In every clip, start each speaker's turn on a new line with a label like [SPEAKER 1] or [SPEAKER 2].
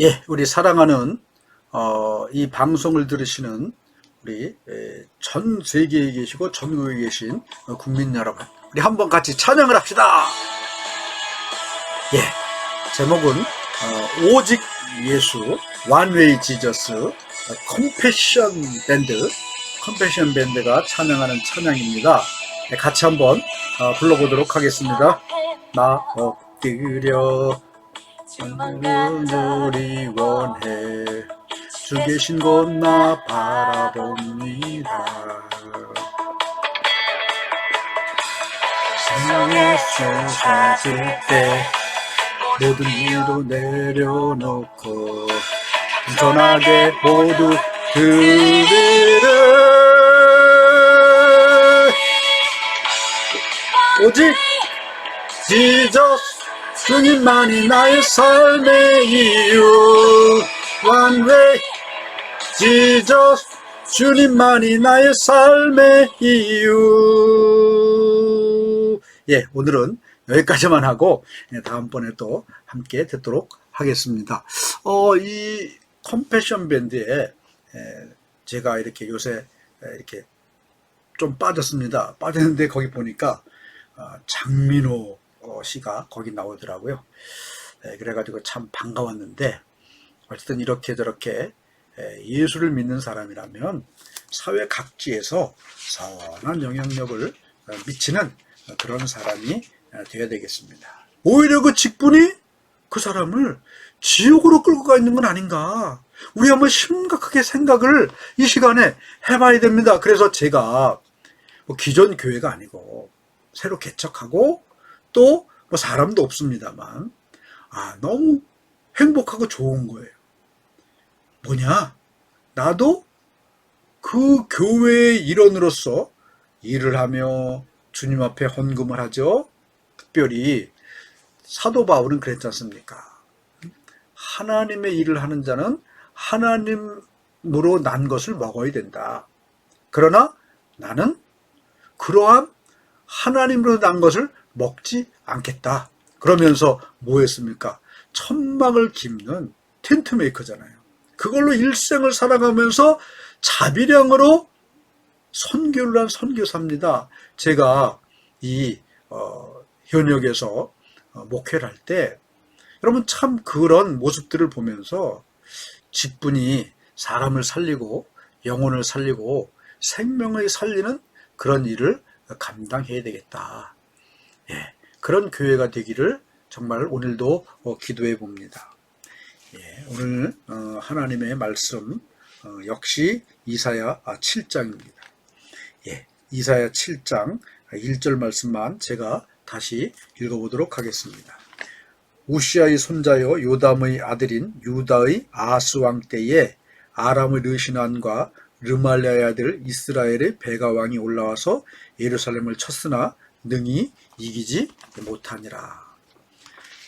[SPEAKER 1] 예, 우리 사랑하는 이 방송을 들으시는 우리 전 세계에 계시고 전국에 계신 국민 여러분, 우리 한번 같이 찬양을 합시다. 예, 제목은 오직 예수 원웨이 지저스 컴패션 밴드가 찬양하는 찬양입니다. 네, 같이 한번 불러보도록 하겠습니다. 나 엎드려 주를 원해 주 계신 곳 나 바라봅니다. 세상에 쏟아질 때 모든 일도 내려놓고 전하게 모두 들으래. 오직 지저스 주님만이 나의 삶의 이유. One way Jesus 주님만이 나의 삶의 이유. 예, 오늘은 여기까지만 하고 다음번에 또 함께 듣도록 하겠습니다. 이 컴패션 밴드에 제가 이렇게 요새 이렇게 좀 빠졌습니다. 빠졌는데 거기 보니까 장민호 씨가 거기 나오더라고요. 그래가지고 참 반가웠는데, 어쨌든 이렇게 저렇게 예수를 믿는 사람이라면 사회 각지에서 선한 영향력을 미치는 그런 사람이 되어야 되겠습니다. 오히려 그 직분이 그 사람을 지옥으로 끌고 가 있는 건 아닌가, 우리 한번 심각하게 생각을 이 시간에 해봐야 됩니다. 그래서 제가 뭐 기존 교회가 아니고 새로 개척하고 또 뭐 사람도 없습니다만 너무 행복하고 좋은 거예요. 뭐냐, 나도 그 교회의 일원으로서 일을 하며 주님 앞에 헌금을 하죠. 특별히 사도 바울은 그랬지 않습니까? 하나님의 일을 하는 자는 하나님으로 난 것을 먹어야 된다. 그러나 나는 그러한 하나님으로 난 것을 먹지 않겠다. 그러면서 뭐 했습니까? 천막을 깁는 텐트 메이커잖아요. 그걸로 일생을 살아가면서 자비량으로 선교를 한 선교사입니다. 제가 이 현역에서 목회를 할 때 여러분 참 그런 모습들을 보면서 직분이 사람을 살리고 영혼을 살리고 생명을 살리는 그런 일을 감당해야 되겠다. 예, 그런 교회가 되기를 정말 오늘도 기도해 봅니다. 예, 오늘 하나님의 말씀 역시 이사야 7장입니다. 예, 이사야 7장 1절 말씀만 제가 다시 읽어보도록 하겠습니다. 우시아의 손자여 요담의 아들인 유다의 아스왕 때에 아람의 르시난과 르말리아의 아들 이스라엘의 베가 왕이 올라와서 예루살렘을 쳤으나 능히 이기지 못하니라.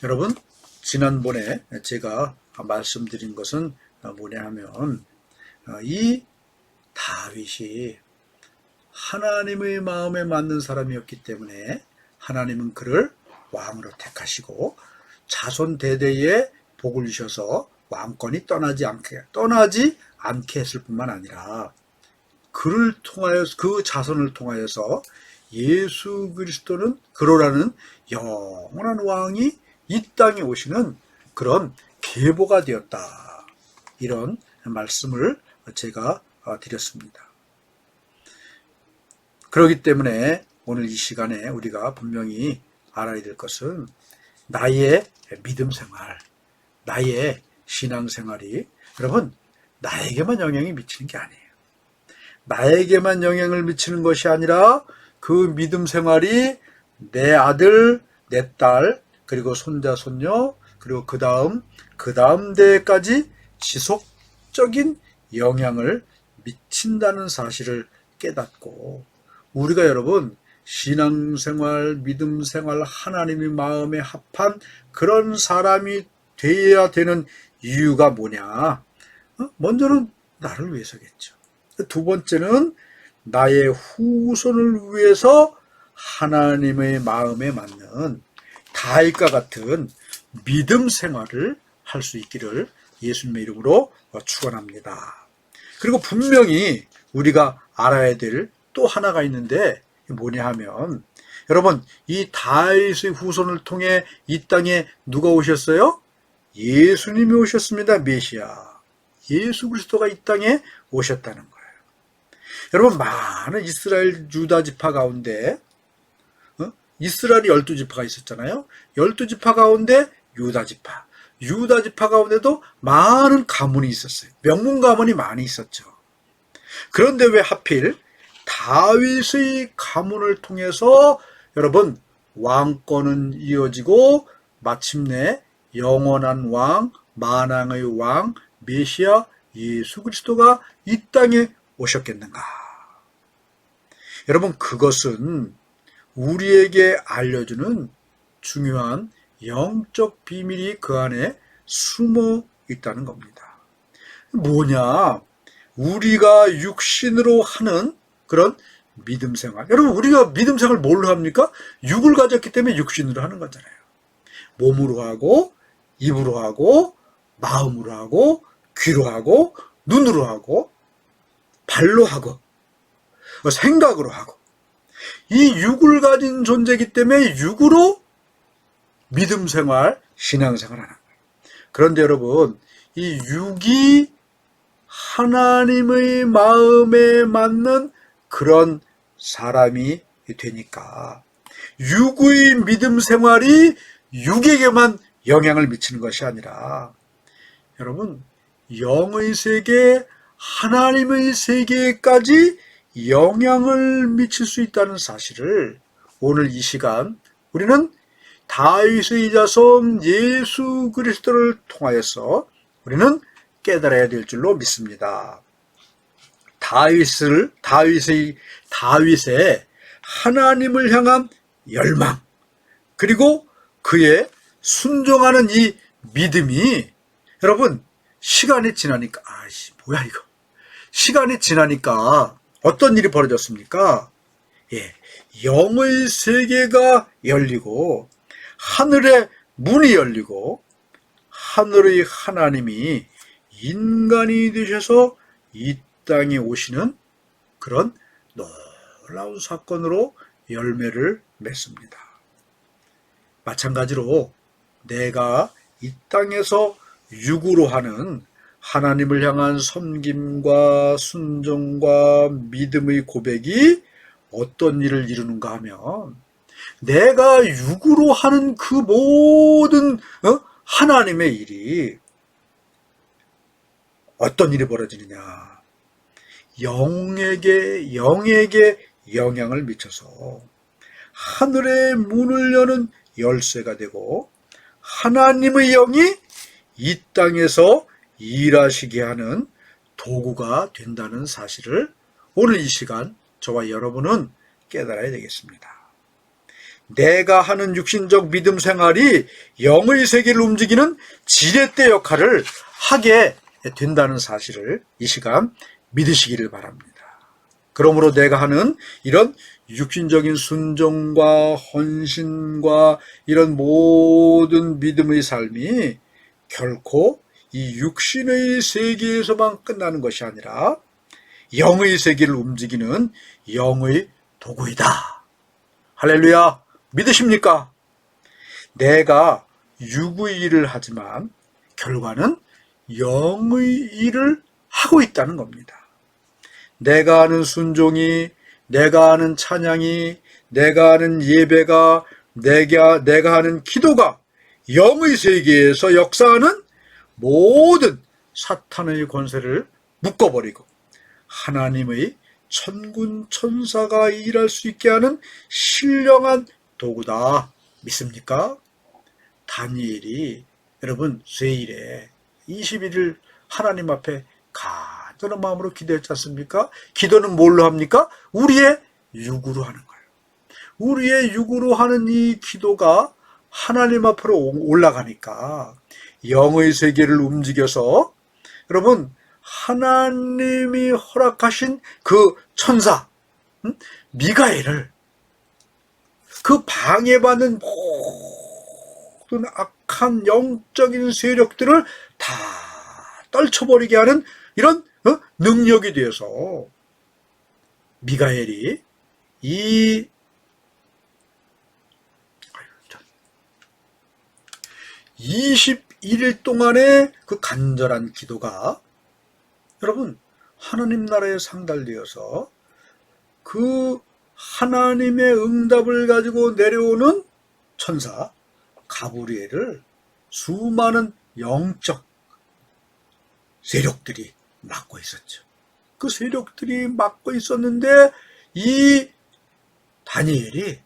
[SPEAKER 1] 여러분, 지난번에 제가 말씀드린 것은 뭐냐 하면 이 다윗이 하나님의 마음에 맞는 사람이었기 때문에 하나님은 그를 왕으로 택하시고 자손 대대에 복을 주셔서 왕권이 떠나지 않게 했을 뿐만 아니라 그를 통하여, 그 자손을 통하여서 예수 그리스도는 그러라는 영원한 왕이 이 땅에 오시는 그런 계보가 되었다. 이런 말씀을 제가 드렸습니다. 그렇기 때문에 오늘 이 시간에 우리가 분명히 알아야 될 것은 나의 믿음 생활, 나의 신앙 생활이 여러분 나에게만 영향이 미치는 게 아니에요. 나에게만 영향을 미치는 것이 아니라 그 믿음 생활이 내 아들, 내 딸, 그리고 손자, 손녀, 그리고 그 다음 대까지 지속적인 영향을 미친다는 사실을 깨닫고, 우리가 여러분 신앙생활, 믿음생활, 하나님의 마음에 합한 그런 사람이 되어야 되는 이유가 뭐냐? 먼저는 나를 위해서겠죠. 두 번째는 나의 후손을 위해서 하나님의 마음에 맞는 다윗과 같은 믿음 생활을 할 수 있기를 예수님의 이름으로 축원합니다. 그리고 분명히 우리가 알아야 될 또 하나가 있는데 뭐냐 하면, 여러분, 이 다윗의 후손을 통해 이 땅에 누가 오셨어요? 예수님이 오셨습니다. 메시아 예수 그리스도가 이 땅에 오셨다는 거예요. 여러분, 많은 이스라엘 유다 지파 가운데 이스라엘이 12지파가 있었잖아요. 12지파 가운데 유다 지파 가운데도 많은 가문이 있었어요. 명문 가문이 많이 있었죠. 그런데 왜 하필 다윗의 가문을 통해서 여러분 왕권은 이어지고 마침내 영원한 왕, 만왕의 왕, 메시아 예수 그리스도가 이 땅에 오셨겠는가? 여러분, 그것은 우리에게 알려주는 중요한 영적 비밀이 그 안에 숨어 있다는 겁니다. 뭐냐? 우리가 육신으로 하는 그런 믿음 생활. 여러분, 우리가 믿음 생활 뭘로 합니까? 육을 가졌기 때문에 육신으로 하는 거잖아요. 몸으로 하고, 입으로 하고, 마음으로 하고, 귀로 하고, 눈으로 하고, 발로 하고, 생각으로 하고. 이 육을 가진 존재이기 때문에 육으로 믿음 생활, 신앙 생활을 하는 거예요. 그런데 여러분, 이 육이 하나님의 마음에 맞는 그런 사람이 되니까 육의 믿음 생활이 육에게만 영향을 미치는 것이 아니라, 여러분, 영의 세계, 하나님의 세계까지 영향을 미칠 수 있다는 사실을 오늘 이 시간 우리는 다윗의 자손 예수 그리스도를 통하여서 우리는 깨달아야 될 줄로 믿습니다. 다윗의 하나님을 향한 열망, 그리고 그의 순종하는 이 믿음이, 여러분, 시간이 지나니까, 뭐야 이거, 시간이 지나니까 어떤 일이 벌어졌습니까? 영의 세계가 열리고 하늘의 문이 열리고 하늘의 하나님이 인간이 되셔서 이 땅에 오시는 그런 놀라운 사건으로 열매를 맺습니다. 마찬가지로 내가 이 땅에서 육으로 하는 하나님을 향한 섬김과 순종과 믿음의 고백이 어떤 일을 이루는가 하면, 내가 육으로 하는 그 모든 하나님의 일이 어떤 일이 벌어지느냐, 영에게 영향을 미쳐서 하늘의 문을 여는 열쇠가 되고 하나님의 영이 이 땅에서 일하시게 하는 도구가 된다는 사실을 오늘 이 시간 저와 여러분은 깨달아야 되겠습니다. 내가 하는 육신적 믿음 생활이 영의 세계를 움직이는 지렛대 역할을 하게 된다는 사실을 이 시간 믿으시기를 바랍니다. 그러므로 내가 하는 이런 육신적인 순종과 헌신과 이런 모든 믿음의 삶이 결코 이 육신의 세계에서만 끝나는 것이 아니라 영의 세계를 움직이는 영의 도구이다. 할렐루야! 믿으십니까? 내가 육의 일을 하지만 결과는 영의 일을 하고 있다는 겁니다. 내가 하는 순종이, 내가 하는 찬양이, 내가 하는 예배가, 내가 하는 기도가 영의 세계에서 역사하는 모든 사탄의 권세를 묶어버리고 하나님의 천군 천사가 일할 수 있게 하는 신령한 도구다. 믿습니까? 다니엘이 여러분 쇠일에 21일 하나님 앞에 간절한 마음으로 기도했지 않습니까? 기도는 뭘로 합니까? 우리의 육으로 하는 거예요. 우리의 육으로 하는 이 기도가 하나님 앞으로 올라가니까 영의 세계를 움직여서 여러분 하나님이 허락하신 그 천사 미가엘을, 그 방해받는 모든 악한 영적인 세력들을 다 떨쳐버리게 하는 이런 능력이 되어서 미가엘이 이 21일 동안의 그 간절한 기도가 여러분 하나님 나라에 상달되어서 그 하나님의 응답을 가지고 내려오는 천사 가브리엘을 수많은 영적 세력들이 막고 있었죠. 그 세력들이 막고 있었는데 이 다니엘이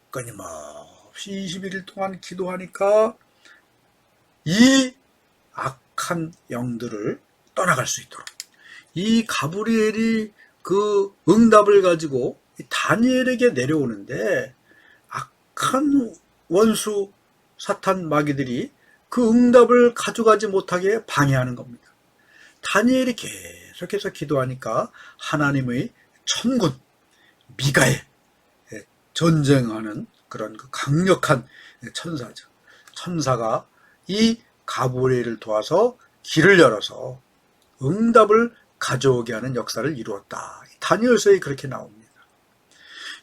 [SPEAKER 1] 끊임없이 21일 동안 기도하니까 이 악한 영들을 떠나갈 수 있도록 이 가브리엘이 그 응답을 가지고 다니엘에게 내려오는데 악한 원수 사탄 마귀들이 그 응답을 가져가지 못하게 방해하는 겁니다. 다니엘이 계속해서 기도하니까 하나님의 천군 미가엘 전쟁하는 그런 그 강력한 천사죠. 천사가 이 가브리엘을 도와서 길을 열어서 응답을 가져오게 하는 역사를 이루었다. 다니엘서에 그렇게 나옵니다.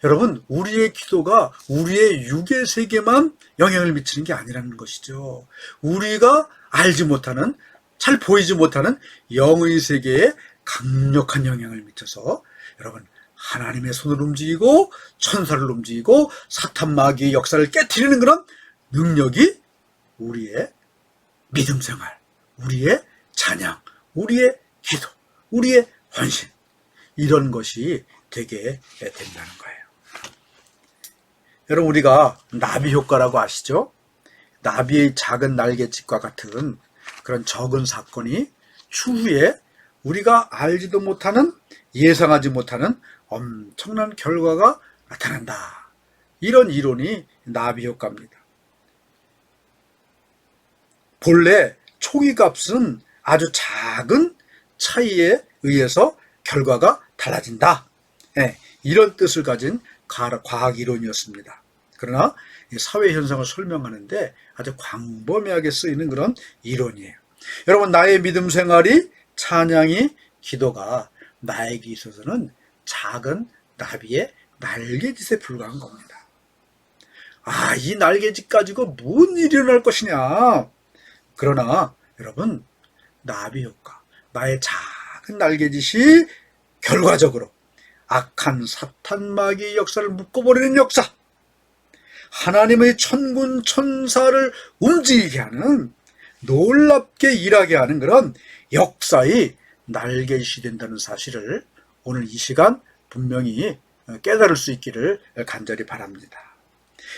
[SPEAKER 1] 여러분, 우리의 기도가 우리의 육의 세계만 영향을 미치는 게 아니라는 것이죠. 우리가 알지 못하는, 잘 보이지 못하는 영의 세계에 강력한 영향을 미쳐서 여러분 하나님의 손을 움직이고 천사를 움직이고 사탄 마귀의 역사를 깨트리는 그런 능력이 우리의 믿음 생활, 우리의 찬양, 우리의 기도, 우리의 헌신 이런 것이 되게 된다는 거예요. 여러분 우리가 나비 효과라고 아시죠? 나비의 작은 날갯짓과 같은 그런 적은 사건이 추후에 우리가 알지도 못하는 예상하지 못하는 엄청난 결과가 나타난다. 이런 이론이 나비 효과입니다. 본래 초기 값은 아주 작은 차이에 의해서 결과가 달라진다. 이런 뜻을 가진 과학 이론이었습니다. 그러나 사회 현상을 설명하는데 아주 광범위하게 쓰이는 그런 이론이에요. 여러분 나의 믿음 생활이 찬양이 기도가 나에게 있어서는 작은 나비의 날개짓에 불과한 겁니다. 이 날개짓 가지고 뭔 일이 일어날 것이냐. 그러나 여러분 나비 효과, 나의 작은 날개짓이 결과적으로 악한 사탄 마귀의 역사를 묶어버리는 역사, 하나님의 천군 천사를 움직이게 하는, 놀랍게 일하게 하는 그런 역사의 날개짓이 된다는 사실을 오늘 이 시간 분명히 깨달을 수 있기를 간절히 바랍니다.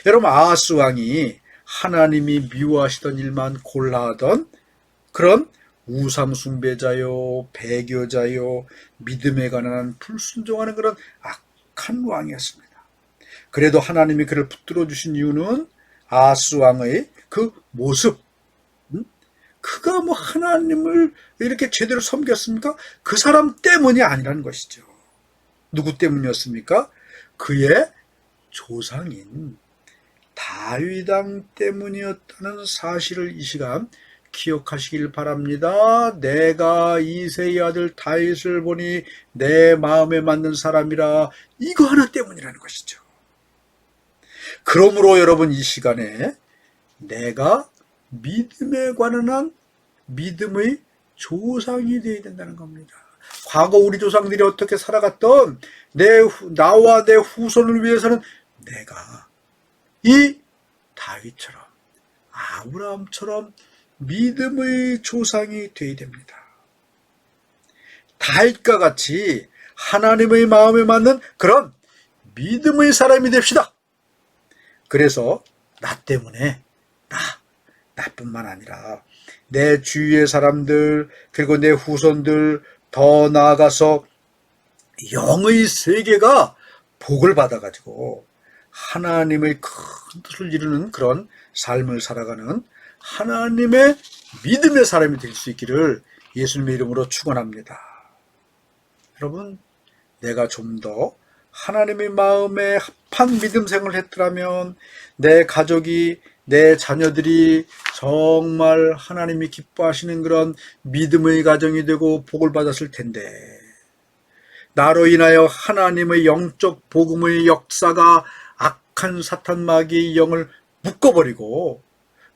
[SPEAKER 1] 여러분 아하스 왕이 하나님이 미워하시던 일만 골라하던 그런 우상 숭배자요, 배교자요, 믿음에 관한 불순종하는 그런 악한 왕이었습니다. 그래도 하나님이 그를 붙들어 주신 이유는 아하스 왕의 그 모습, 그가 뭐 하나님을 이렇게 제대로 섬겼습니까? 그 사람 때문이 아니라는 것이죠. 누구 때문이었습니까? 그의 조상인 다윗 왕 때문이었다는 사실을 이 시간 기억하시길 바랍니다. 내가 이새의 아들 다윗을 보니 내 마음에 맞는 사람이라, 이거 하나 때문이라는 것이죠. 그러므로 여러분 이 시간에 내가 믿음에 관한 믿음의 조상이 되어야 된다는 겁니다. 과거 우리 조상들이 어떻게 살아갔던 나와 내 후손을 위해서는 내가 이 다윗처럼 아브라함처럼 믿음의 조상이 되어야 됩니다. 다윗과 같이 하나님의 마음에 맞는 그런 믿음의 사람이 됩시다. 그래서 나 때문에 나뿐만 아니라 내 주위의 사람들, 그리고 내 후손들, 더 나아가서 영의 세계가 복을 받아가지고 하나님의 큰 뜻을 이루는 그런 삶을 살아가는 하나님의 믿음의 사람이 될 수 있기를 예수님의 이름으로 축원합니다. 여러분, 내가 좀 더 하나님의 마음에 합한 믿음 생활을 했더라면 내 가족이, 내 자녀들이 정말 하나님이 기뻐하시는 그런 믿음의 가정이 되고 복을 받았을 텐데, 나로 인하여 하나님의 영적 복음의 역사가 악한 사탄 마귀의 영을 묶어버리고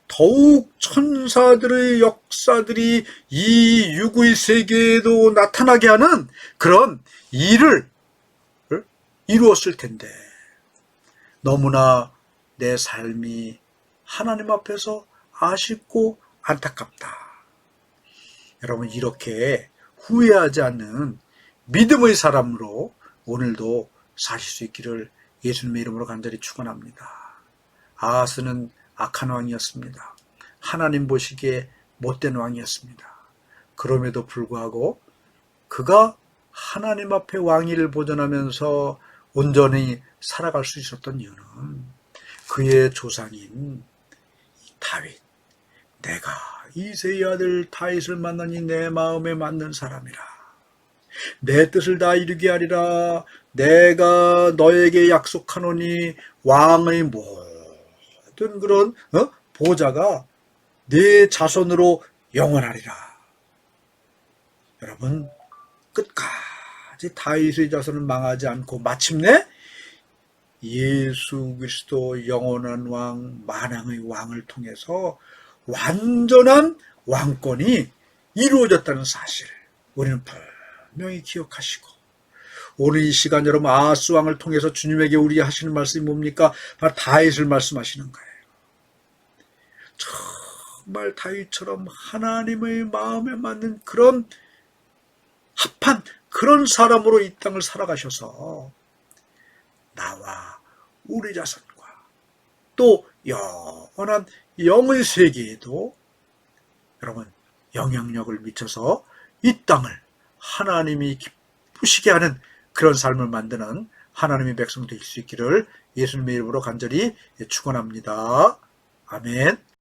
[SPEAKER 1] 더욱 천사들의 역사들이 이 육의 세계에도 나타나게 하는 그런 일을 이루었을 텐데, 너무나 내 삶이 하나님 앞에서 아쉽고 안타깝다. 여러분, 이렇게 후회하지 않는 믿음의 사람으로 오늘도 사실 수 있기를 예수님의 이름으로 간절히 축원합니다. 아하스는 악한 왕이었습니다. 하나님 보시기에 못된 왕이었습니다. 그럼에도 불구하고 그가 하나님 앞에 왕위를 보존하면서 온전히 살아갈 수 있었던 이유는 그의 조상인 다윗, 내가 이새의 아들 다윗을 만나니 내 마음에 맞는 사람이라, 내 뜻을 다 이루게 하리라, 내가 너에게 약속하노니 왕의 모든 그런 보좌가 네 자손으로 영원하리라. 여러분, 끝까지 다윗의 자손은 망하지 않고 마침내 예수 그리스도 영원한 왕, 만왕의 왕을 통해서 완전한 왕권이 이루어졌다는 사실을 우리는 분명히 기억하시고, 오늘 이 시간 여러분, 아하스 왕을 통해서 주님에게 우리 하시는 말씀이 뭡니까? 바로 다윗을 말씀하시는 거예요. 정말 다윗처럼 하나님의 마음에 맞는 그런 합한 그런 사람으로 이 땅을 살아가셔서 나와 우리 자손과 또 영원한 영의 세계에도 여러분 영향력을 미쳐서 이 땅을 하나님이 기쁘시게 하는 그런 삶을 만드는 하나님의 백성 될 수 있기를 예수님의 이름으로 간절히 축원합니다. 아멘.